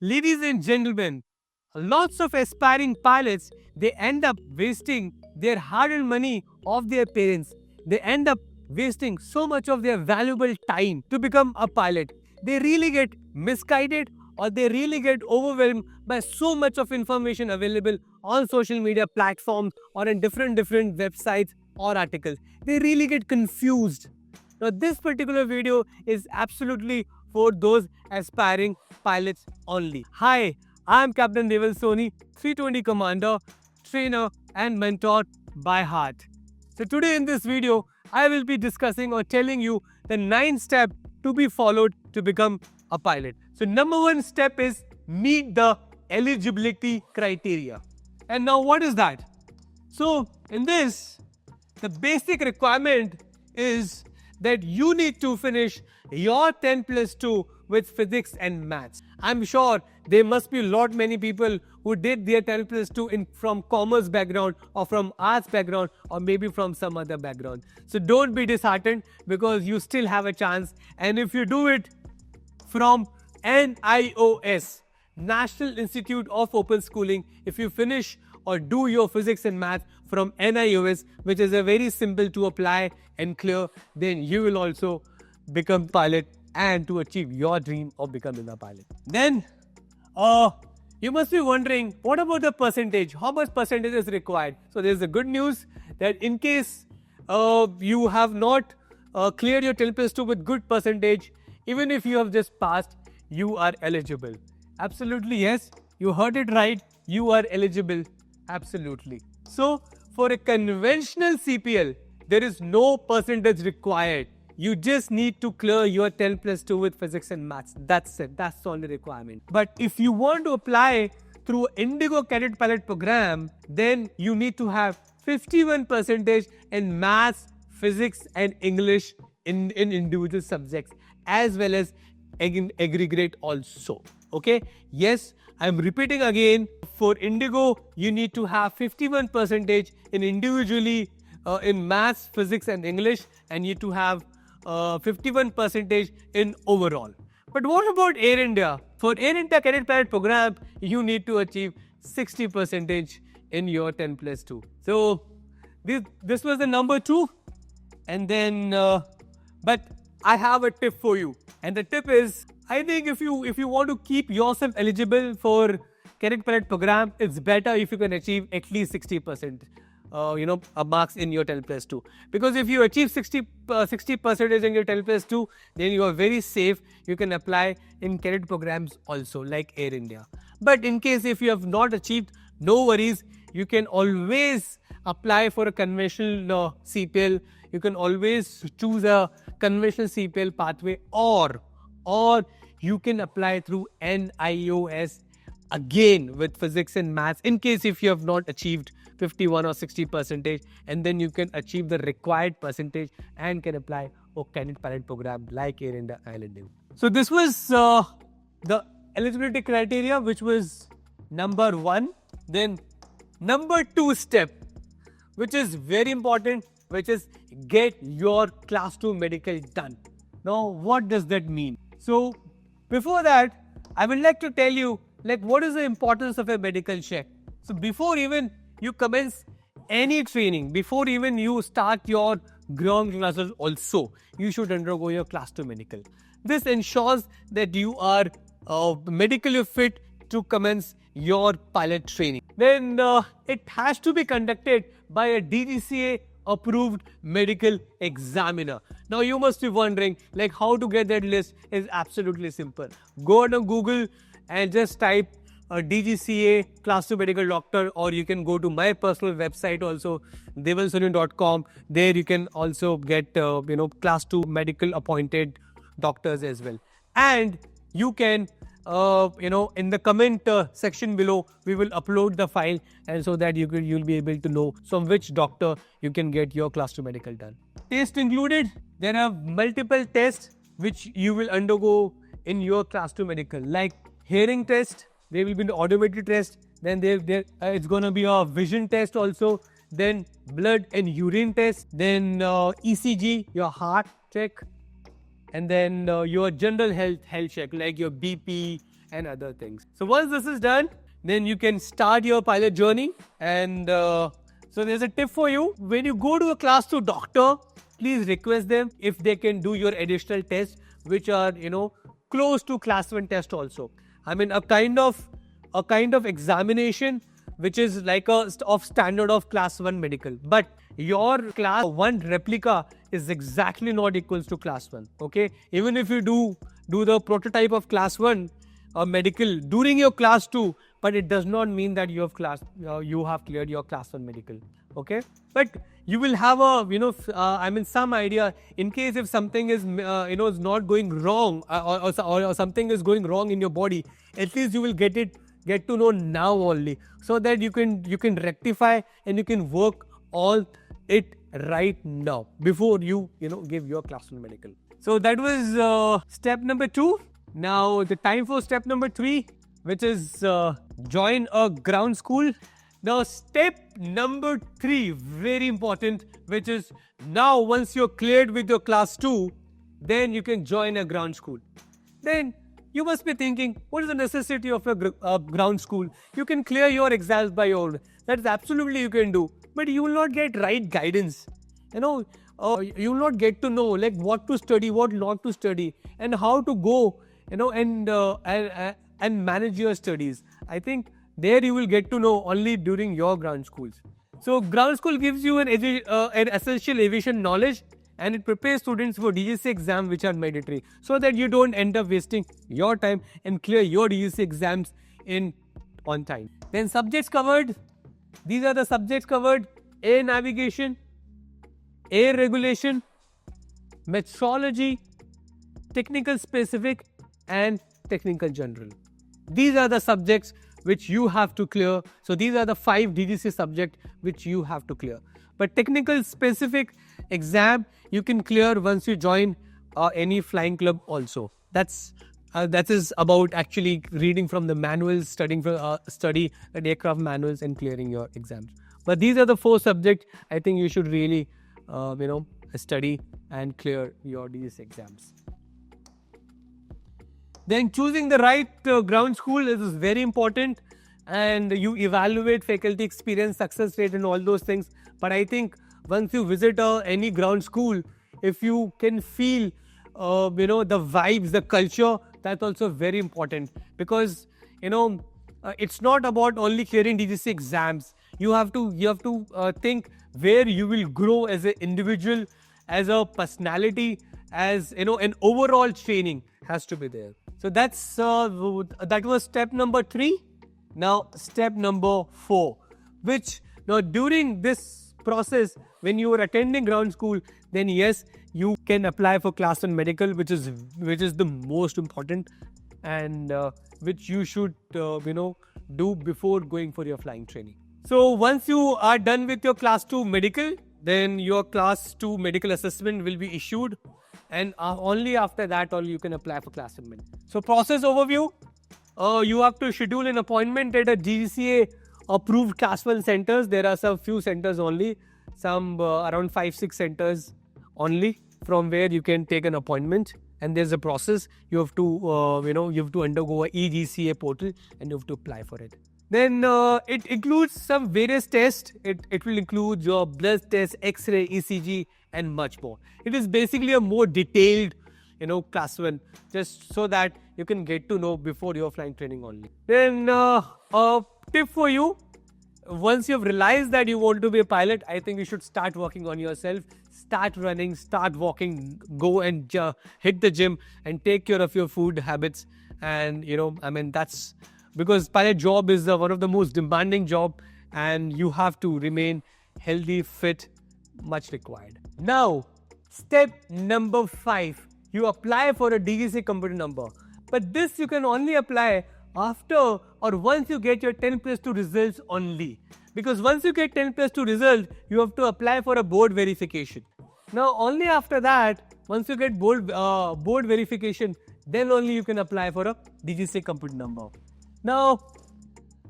Ladies and gentlemen, lots of aspiring pilots, they end up wasting their hard-earned money of their parents. They end up wasting so much of their valuable time to become a pilot. They really get misguided, or they really get overwhelmed by so much of information available on social media platforms or in different websites or articles. They really get confused. Now, this particular video is absolutely for those aspiring pilots only. Hi, I'm Captain Deval Soni, 320 Commander, trainer and mentor by heart. So today in this video, I will be discussing or telling you the 9 steps to be followed to become a pilot. So number 1 step is meet the eligibility criteria. And now what is that? So in this, the basic requirement is that you need to finish your 10 plus 2 with physics and maths. I'm sure there must be a lot many people who did their 10 plus 2 from commerce background or from arts background or maybe from some other background. So don't be disheartened, because you still have a chance. And if you do it from NIOS, National Institute of Open Schooling, if you finish or do your physics and math from NIOS, which is a very simple to apply and clear, then you will also become pilot and to achieve your dream of becoming a pilot. Then you must be wondering, what about the percentage? How much percentage is required? So there's a good news that in case you have not cleared your 10 plus 2 with good percentage, even if you have just passed, you are eligible. Absolutely, yes. You heard it right. You are eligible. Absolutely. So, for a conventional CPL, there is no percentage required. You just need to clear your 10 plus 2 with physics and maths. That's it. That's the only requirement. But if you want to apply through Indigo Cadet Pilot Program, then you need to have 51% in maths, physics and English in individual subjects, as well as aggregate also. Okay, yes, I'm repeating again. For Indigo, you need to have 51% in individually in maths, physics and English, and you need to have 51% in overall. But what about Air India? For Air India Cadet Pilot Program, you need to achieve 60% in your 10 plus 2. So this was the number 2. And then, but I have a tip for you. And the tip is, I think if you want to keep yourself eligible for Cadet Pilot Program, it's better if you can achieve at least 60%. Marks in your 10 plus 2. Because if you achieve 60% in your 10 plus 2, then you are very safe. You can apply in cadet programs also, like Air India. But in case if you have not achieved, no worries. You can always apply for a conventional CPL. You can always choose a conventional CPL pathway, or you can apply through NIOS again with physics and maths, in case if you have not achieved 51 or 60%, and then you can achieve the required percentage and can apply for Cadet Pilot Program like Air India Island. So this was the eligibility criteria, which was number 1. Then number 2 step, which is very important, which is get your class 2 medical done. Now, what does that mean? So before that, I would like to tell you what is the importance of a medical check. So before even you commence any training, before even you start your ground classes also, you should undergo your class 2 medical. This ensures that you are medically fit to commence your pilot training. Then it has to be conducted by a DGCA approved medical examiner. Now you must be wondering how to get that list. Is absolutely simple. Go on Google and just type DGCA class 2 medical doctor, or you can go to my personal website also, devalsoni.com. There you can also get class 2 medical appointed doctors as well. And you can in the comment section below, we will upload the file, and so that you'll be able to know from which doctor you can get your class 2 medical done. Test included. There are multiple tests which you will undergo in your class 2 medical, like hearing test. There will be an audiometry test. Then it's going to be a vision test also. Then blood and urine test. Then ECG, your heart check. And then your general health check, like your BP and other things. So once this is done, then you can start your pilot journey. And so there's a tip for you. When you go to a class 2 doctor, please request them if they can do your additional tests, which are, close to class 1 test also. I mean, a kind of examination which is like of standard of class 1 medical. But your class 1 replica is exactly not equals to class 1. Okay, even if you do the prototype of class 1 medical during your class 2, but it does not mean that you have cleared your class 1 medical. Okay, but you will have a some idea in case if something is is not going wrong, or something is going wrong in your body. At least you will get to know now only, so that you can rectify and you can work all it right now before you give your class 1 medical. So that was step number 2. Now the time for step number 3, which is join a ground school. Now step number 3, very important, which is now once you're cleared with your class 2, then you can join a ground school. Then you must be thinking, what is the necessity of a ground school? You can clear your exams by your own. That's absolutely you can do. But you will not get right guidance. You will not get to know like what to study, what not to study, and how to go, and manage your studies. I think there you will get to know only during your ground schools. So ground school gives you an essential aviation knowledge, and it prepares students for DGC exam which are mandatory, so that you don't end up wasting your time and clear your DGC exams on time. Then subjects covered. These are the subjects covered: air navigation, air regulation, metrology, technical specific, and technical general. These are the subjects which you have to clear. So these are the 5 DGC subjects which you have to clear. But technical specific exam you can clear once you join any flying club also. That is about actually reading from the manuals, study the aircraft manuals, and clearing your exams. But these are the 4 subjects I think you should really study and clear your DGC exams. Then choosing the right ground school is very important, and you evaluate faculty experience, success rate, and all those things. But I think once you visit any ground school, if you can feel the vibes, the culture, that's also very important, because it's not about only clearing DGC exams. You have to think where you will grow as an individual, as a personality, as an overall training has to be there. So that was step number 3. Now step number 4, which now during this process, when you are attending ground school, then yes, you can apply for class 1 medical, which is the most important, and which you should do before going for your flying training. So once you are done with your class 2 medical, then your class 2 medical assessment will be issued, and only after that you can apply for class 1 medical. So process overview: you have to schedule an appointment at a DGCA approved class 1 centers. There are some few centers only, some around 5-6 centers only, from where you can take an appointment. And there's a process. You have to you have to undergo a eGCA portal, and you have to apply for it. Then it includes some various tests. It will include your blood test, X-ray, ECG, and much more. It is basically a more detailed class 1, just so that you can get to know before your flying training only. Then a tip for you: once you've realized that you want to be a pilot, I think you should start working on yourself. Start running, start walking, go and hit the gym, and take care of your food habits. And that's because pilot job is one of the most demanding job, and you have to remain healthy, fit, much required. Now step number 5, you apply for a DGC computer number. But this you can only apply after or once you get your 10+2 results only. Because once you get 10+2 result, you have to apply for a board verification. Now only after that, once you get board verification, then only you can apply for a DGC computer number. Now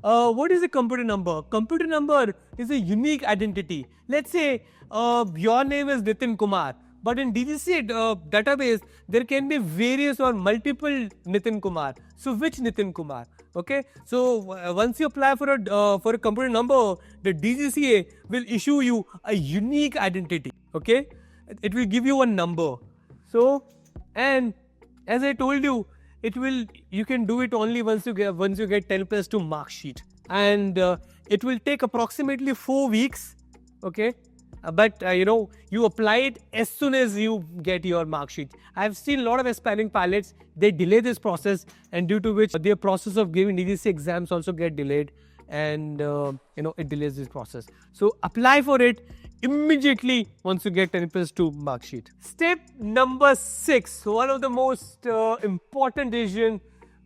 what is a computer number? Computer number is a unique identity. Let's say your name is Nitin Kumar, But in DGCA database, there can be various or multiple Nitin Kumar. So which Nitin Kumar? Okay. So once you apply for a computer number, the DGCA will issue you a unique identity. Okay. It will give you a number. So, and as I told you, you can do it only once you get 10 plus 2 mark sheet, and it will take approximately 4 weeks. Okay. But you apply it as soon as you get your mark sheet. I've seen a lot of aspiring pilots, they delay this process, and due to which their process of giving DGC exams also get delayed, and it delays this process. So apply for it immediately once you get 10 plus 2 mark sheet. Step number 6, one of the most important decision: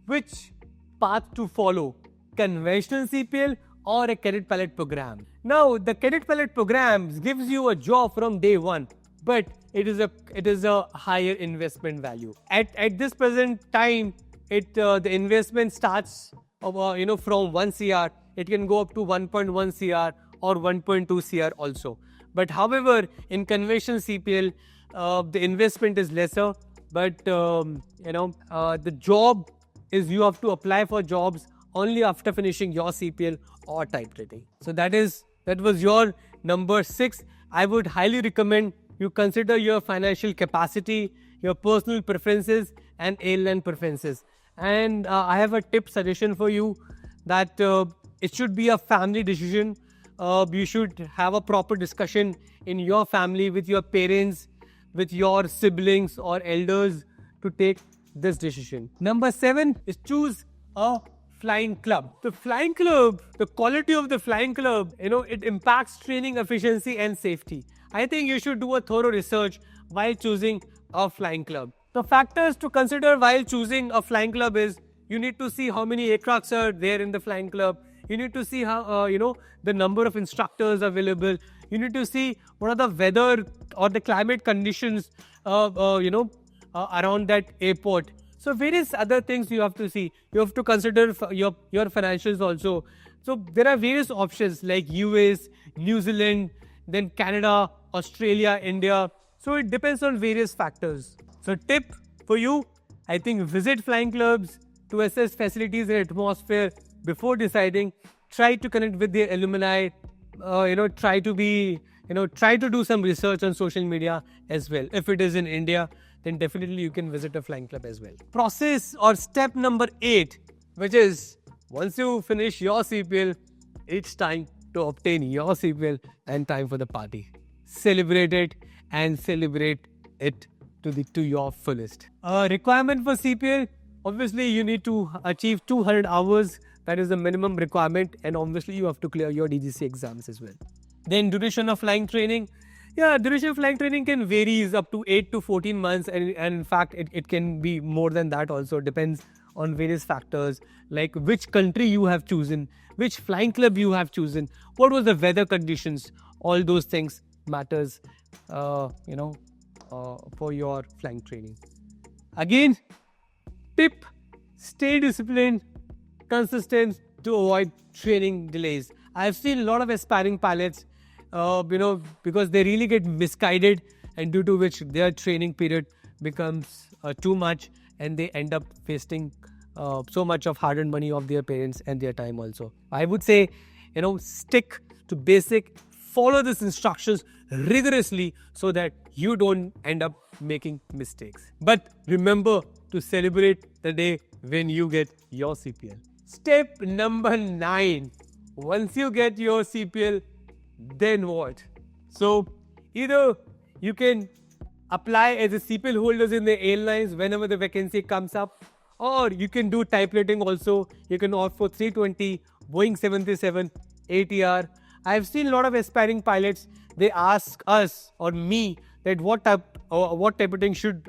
which path to follow, conventional CPL or a cadet pilot program. Now, the cadet pilot program gives you a job from day one, but it is a higher investment value. At this present time, the investment starts from 1 CR. It can go up to 1.1 CR or 1.2 CR also. But however, in conventional CPL, the investment is lesser, but the job is, you have to apply for jobs only after finishing your CPL or type rating. So that was your number 6. I would highly recommend you consider your financial capacity, your personal preferences, and airline preferences. And I have a tip suggestion for you, that it should be a family decision. You should have a proper discussion in your family with your parents, with your siblings or elders to take this decision. Number 7 is choose a flying club. The flying club, the quality of the flying club, it impacts training efficiency and safety. I think you should do a thorough research while choosing a flying club. The factors to consider while choosing a flying club is, you need to see how many aircrafts are there in the flying club. You need to see how, the number of instructors available. You need to see what are the weather or the climate conditions, around that airport. So various other things you have to see. You have to consider your financials also. So there are various options like US, New Zealand, then Canada, Australia, India. So it depends on various factors. So tip for you, I think visit flying clubs to assess facilities and atmosphere before deciding. Try to connect with their alumni. Try to do some research on social media as well. If it is in India, then definitely you can visit a flying club as well. Process or step number 8, which is, once you finish your CPL, it's time to obtain your CPL and time for the party. Celebrate it and celebrate it to your fullest. Requirement for CPL, obviously you need to achieve 200 hours. That is the minimum requirement, and obviously you have to clear your DGC exams as well. Then duration of flying training. Yeah, duration of flying training can vary up to 8 to 14 months, and in fact it can be more than that also. Depends on various factors like which country you have chosen, which flying club you have chosen, what was the weather conditions. All those things matters for your flying training. Again, tip: stay disciplined, consistent to avoid training delays. I've seen a lot of aspiring pilots, because they really get misguided, and due to which their training period becomes too much, and they end up wasting so much of hard-earned money of their parents and their time also. I would say, stick to basic, follow these instructions rigorously so that you don't end up making mistakes. But remember to celebrate the day when you get your CPL. Step number 9. Once you get your CPL, then what? So either you can apply as a CPL holders in the airlines whenever the vacancy comes up, or you can do type rating also. You can opt for 320, Boeing 737, ATR. I've seen a lot of aspiring pilots. They ask us or me that what type rating should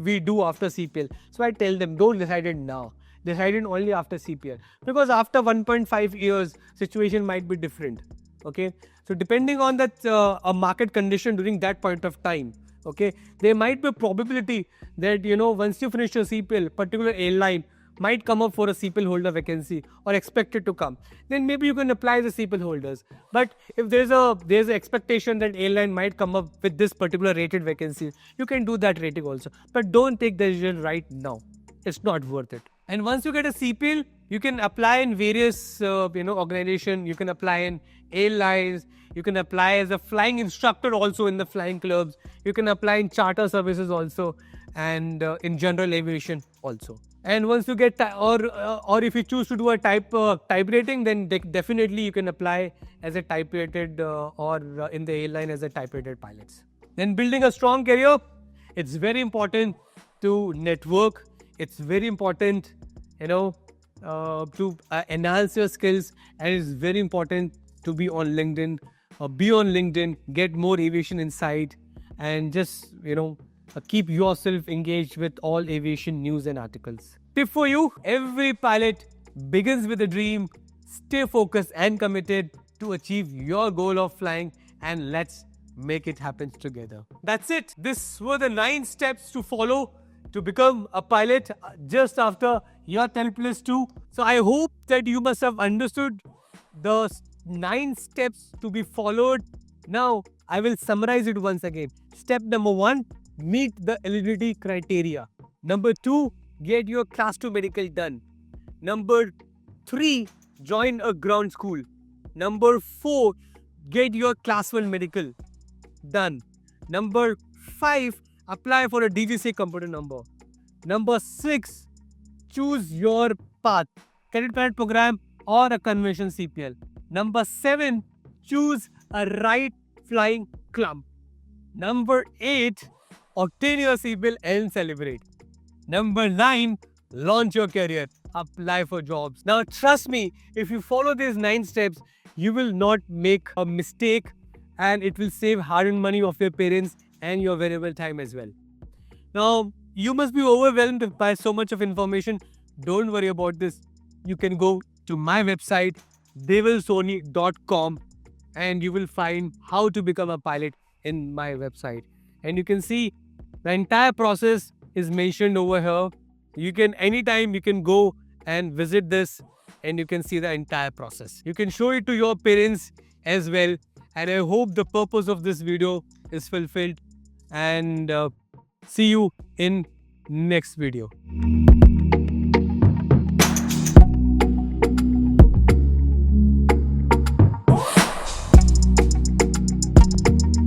we do after CPL. So I tell them, don't decide it now. Decide it only after CPL, because after 1.5 years, situation might be different. Okay, so depending on that a market condition during that point of time, okay, there might be a probability that once you finish your CPL, particular airline might come up for a CPL holder vacancy or expected to come, then maybe you can apply the CPL holders. But if there's an expectation that airline might come up with this particular rated vacancy, you can do that rating also. But don't take the decision right now. It's not worth it. And once you get a CPL, you can apply in various organization. You can apply in airlines. You can apply as a flying instructor also in the flying clubs. You can apply in charter services also, and in general aviation also. And once you get or if you choose to do a type rating, then definitely you can apply as a type rated or in the airline as a type rated pilots. Then building a strong career, it's very important to network. It's very important, to enhance your skills, and it's very important to be on LinkedIn. Be on LinkedIn, get more aviation insight, and just keep yourself engaged with all aviation news and articles. Tip for you: every pilot begins with a dream. Stay focused and committed to achieve your goal of flying, and let's make it happen together. That's it. These were the 9 steps to follow to become a pilot just after your 10+2. So I hope that you must have understood the 9 steps to be followed. Now I will summarize it once again. Step number 1, meet the eligibility criteria. Number 2, get your class 2 medical done. Number 3, join a ground school. Number 4, get your class 1 medical done. Number 5, apply for a DGCA computer number. Number 6, choose your path, cadet pilot program or a convention CPL. Number 7, choose a right flying club. Number 8, obtain your CPL and celebrate. Number 9, launch your career, apply for jobs. Now trust me, if you follow these 9 steps, you will not make a mistake, and it will save hard-earned money of your parents and your valuable time as well. Now, you must be overwhelmed by so much of information. Don't worry about this. You can go to my website, devilsoni.com, and you will find how to become a pilot in my website. And you can see the entire process is mentioned over here. You can anytime you can go and visit this, and you can see the entire process. You can show it to your parents as well. And I hope the purpose of this video is fulfilled. And see you in next video.